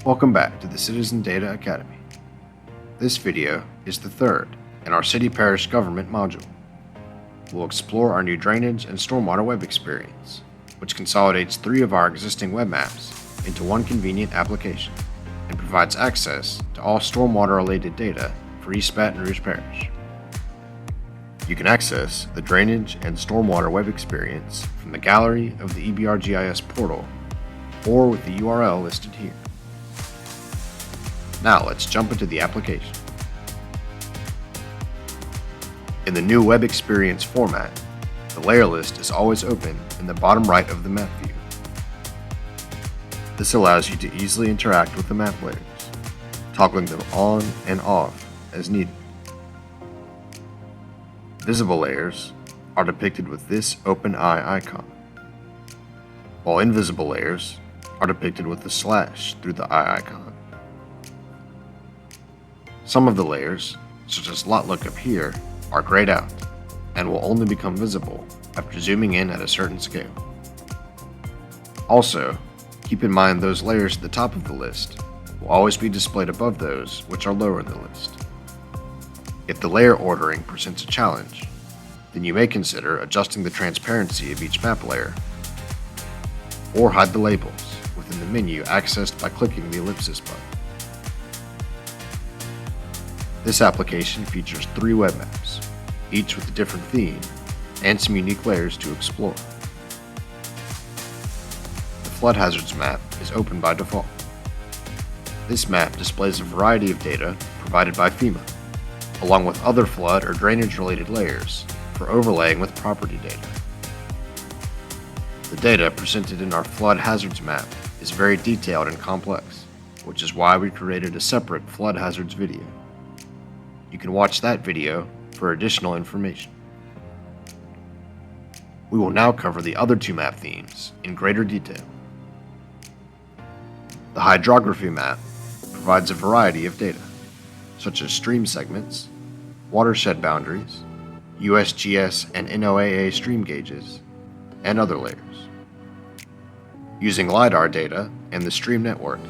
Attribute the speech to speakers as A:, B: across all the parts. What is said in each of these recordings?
A: Welcome back to the Citizen Data Academy. This video is the third in our City-Parish Government Module. We'll explore our new Drainage and Stormwater web experience, which consolidates 3 of our existing web maps into one convenient application and provides access to all stormwater-related data for East Baton Rouge Parish. You can access the Drainage and Stormwater web experience from the gallery of the EBRGIS portal or with the URL listed here. Now let's jump into the application. In the new web experience format, the layer list is always open in the bottom right of the map view. This allows you to easily interact with the map layers, toggling them on and off as needed. Visible layers are depicted with this open eye icon, while invisible layers are depicted with the slash through the eye icon. Some of the layers, such as lot lookup here, are grayed out and will only become visible after zooming in at a certain scale. Also, keep in mind those layers at the top of the list will always be displayed above those which are lower in the list. If the layer ordering presents a challenge, then you may consider adjusting the transparency of each map layer, or hide the labels within the menu accessed by clicking the ellipsis button. This application features 3 web maps, each with a different theme and some unique layers to explore. The Flood Hazards map is open by default. This map displays a variety of data provided by FEMA, along with other flood or drainage-related layers for overlaying with property data. The data presented in our Flood Hazards map is very detailed and complex, which is why we created a separate Flood Hazards video. You can watch that video for additional information. We will now cover the other 2 map themes in greater detail. The Hydrography map provides a variety of data, such as stream segments, watershed boundaries, USGS and NOAA stream gauges, and other layers. Using LiDAR data and the stream network,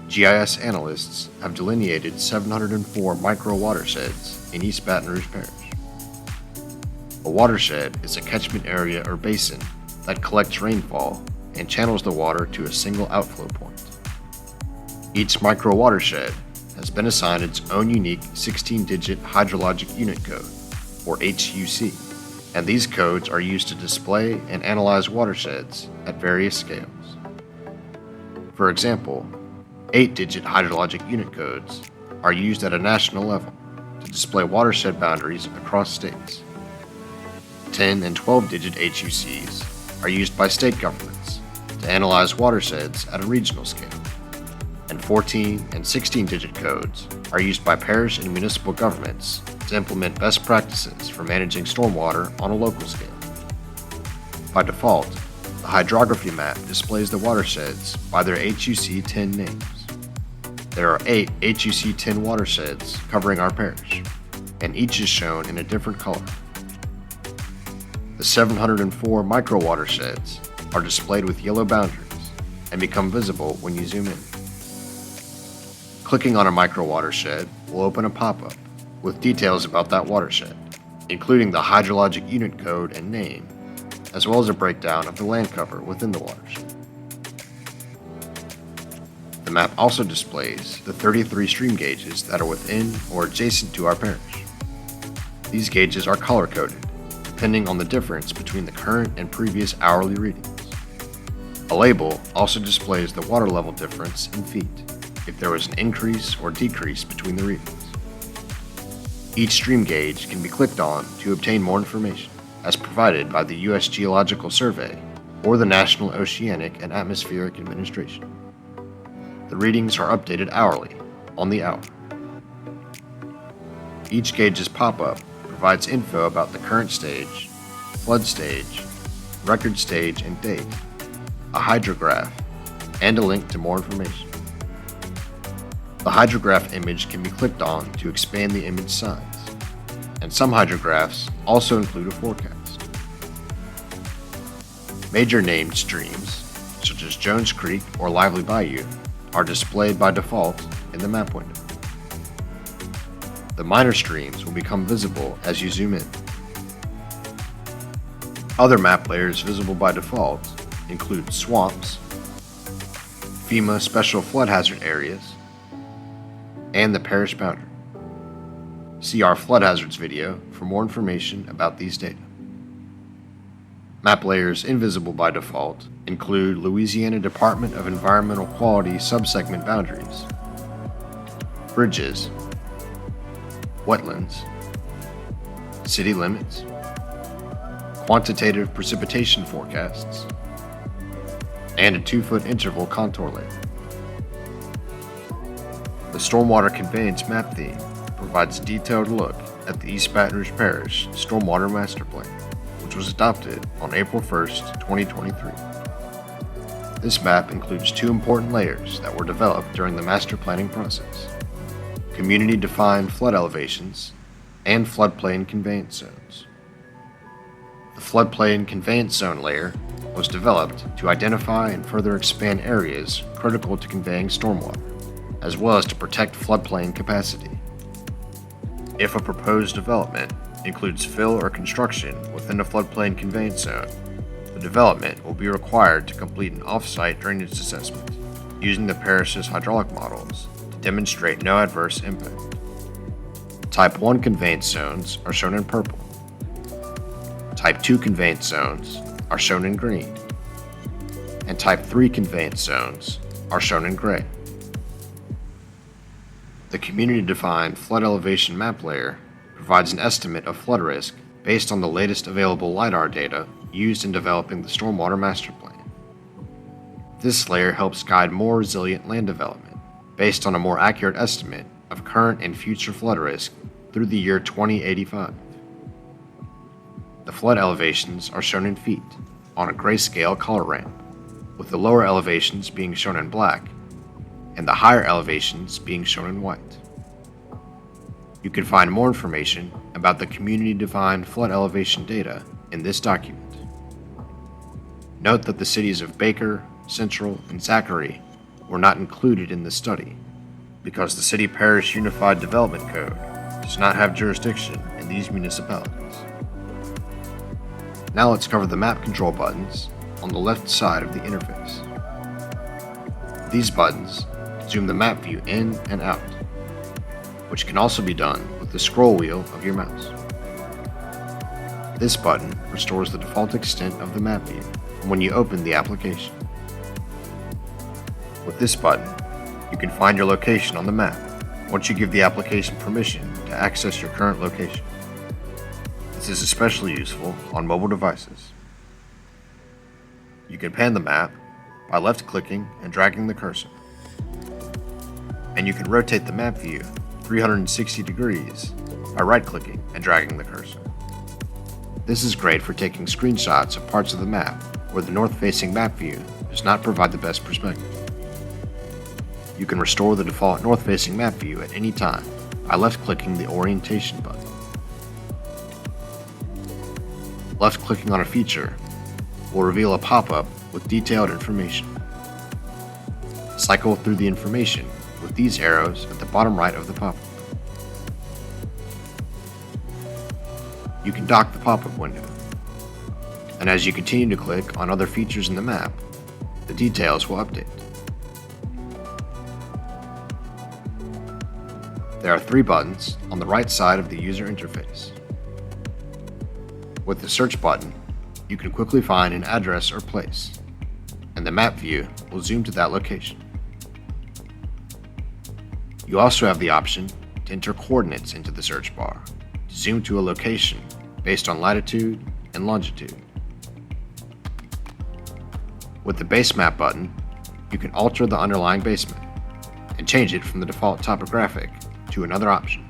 A: GIS analysts have delineated 704 micro-watersheds in East Baton Rouge Parish. A watershed is a catchment area or basin that collects rainfall and channels the water to a single outflow point. Each micro-watershed has been assigned its own unique 16-digit hydrologic unit code, or HUC, and these codes are used to display and analyze watersheds at various scales. For example, 8-digit hydrologic unit codes are used at a national level to display watershed boundaries across states. 10 and 12-digit HUCs are used by state governments to analyze watersheds at a regional scale, and 14 and 16-digit codes are used by parish and municipal governments to implement best practices for managing stormwater on a local scale. By default, the Hydrography map displays the watersheds by their HUC 10 names. There are 8 HUC 10 watersheds covering our parish, and each is shown in a different color. The 704 micro-watersheds are displayed with yellow boundaries and become visible when you zoom in. Clicking on a micro-watershed will open a pop-up with details about that watershed, including the hydrologic unit code and name, as well as a breakdown of the land cover within the watershed. The map also displays the 33 stream gauges that are within or adjacent to our parish. These gauges are color-coded, depending on the difference between the current and previous hourly readings. A label also displays the water level difference in feet, if there was an increase or decrease between the readings. Each stream gauge can be clicked on to obtain more information, as provided by the U.S. Geological Survey or the National Oceanic and Atmospheric Administration. The readings are updated hourly, on the hour. Each gauge's pop-up provides info about the current stage, flood stage, record stage and date, a hydrograph, and a link to more information. The hydrograph image can be clicked on to expand the image size, and some hydrographs also include a forecast. Major named streams, such as Jones Creek or Lively Bayou, are displayed by default in the map window. The minor streams will become visible as you zoom in. Other map layers visible by default include swamps, FEMA special flood hazard areas, and the parish boundary. See our flood hazards video for more information about these data. Map layers invisible by default include Louisiana Department of Environmental Quality subsegment boundaries, bridges, wetlands, city limits, quantitative precipitation forecasts, and a 2-foot interval contour layer. The Stormwater Conveyance map theme provides a detailed look at the East Baton Rouge Parish Stormwater Master Plan, which was adopted on April 1st, 2023. This map includes 2 important layers that were developed during the master planning process: community-defined flood elevations and floodplain conveyance zones. The floodplain conveyance zone layer was developed to identify and further expand areas critical to conveying stormwater, as well as to protect floodplain capacity. If a proposed development includes fill or construction within a floodplain conveyance zone, the development will be required to complete an off-site drainage assessment using the parish's hydraulic models to demonstrate no adverse impact. Type 1 conveyance zones are shown in purple. Type 2 conveyance zones are shown in green, and Type 3 conveyance zones are shown in gray. The community-defined flood elevation map layer provides an estimate of flood risk based on the latest available LiDAR data used in developing the Stormwater Master Plan. This layer helps guide more resilient land development based on a more accurate estimate of current and future flood risk through the year 2085. The flood elevations are shown in feet on a grayscale color ramp, with the lower elevations being shown in black and the higher elevations being shown in white. You can find more information about the community-defined flood elevation data in this document. Note that the cities of Baker, Central, and Zachary were not included in this study because the City-Parish Unified Development Code does not have jurisdiction in these municipalities. Now let's cover the map control buttons on the left side of the interface. These buttons zoom the map view in and out, which can also be done with the scroll wheel of your mouse. This button restores the default extent of the map view from when you open the application. With this button, you can find your location on the map once you give the application permission to access your current location. This is especially useful on mobile devices. You can pan the map by left-clicking and dragging the cursor. And you can rotate the map view 360 degrees by right-clicking and dragging the cursor. This is great for taking screenshots of parts of the map where the north-facing map view does not provide the best perspective. You can restore the default north-facing map view at any time by left-clicking the orientation button. Left-clicking on a feature will reveal a pop-up with detailed information. Cycle through the information with these arrows at the bottom right of the pop-up. You can dock the pop-up window, and as you continue to click on other features in the map, the details will update. There are 3 buttons on the right side of the user interface. With the search button, you can quickly find an address or place, and the map view will zoom to that location. You also have the option to enter coordinates into the search bar to zoom to a location based on latitude and longitude. With the base map button, you can alter the underlying base map and change it from the default topographic to another option.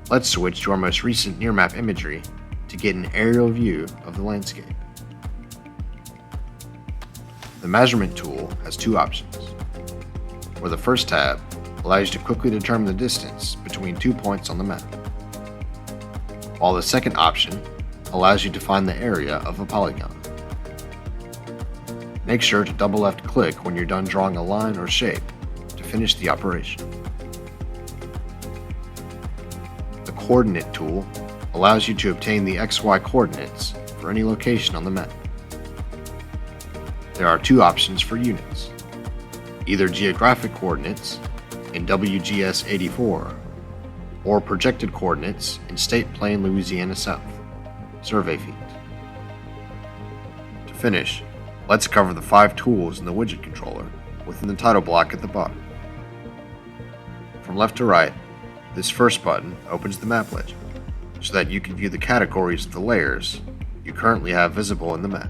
A: Let's switch to our most recent near map imagery to get an aerial view of the landscape. The measurement tool has 2 options, where the first tab allows you to quickly determine the distance between 2 points on the map, while the second option allows you to find the area of a polygon. Make sure to double left click when you're done drawing a line or shape to finish the operation. The Coordinate tool allows you to obtain the XY coordinates for any location on the map. There are two options for units, either geographic coordinates in WGS 84 or projected coordinates in State Plane Louisiana South, survey feet. To finish, let's cover the 5 tools in the widget controller within the title block at the bottom. From left to right, this first button opens the map legend so that you can view the categories of the layers you currently have visible in the map.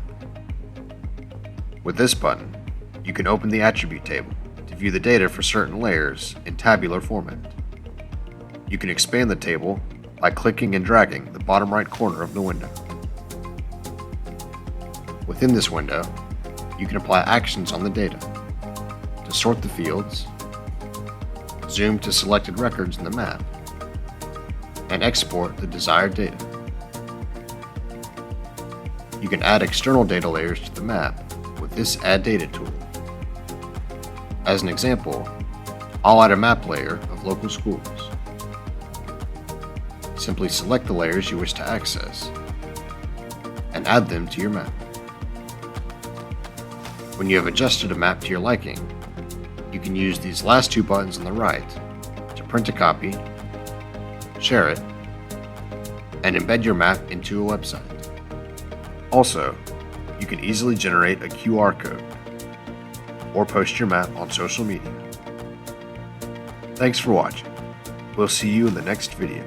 A: With this button, you can open the attribute table to view the data for certain layers in tabular format. You can expand the table by clicking and dragging the bottom right corner of the window. Within this window, you can apply actions on the data to sort the fields, zoom to selected records in the map, and export the desired data. You can add external data layers to the map with this Add Data tool. As an example, I'll add a map layer of local schools. Simply select the layers you wish to access and add them to your map. When you have adjusted a map to your liking, you can use these last 2 buttons on the right to print a copy, share it, and embed your map into a website. Also, you can easily generate a QR code or post your map on social media. Thanks for watching. We'll see you in the next video,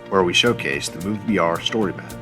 A: where we showcase the MoveBR story map.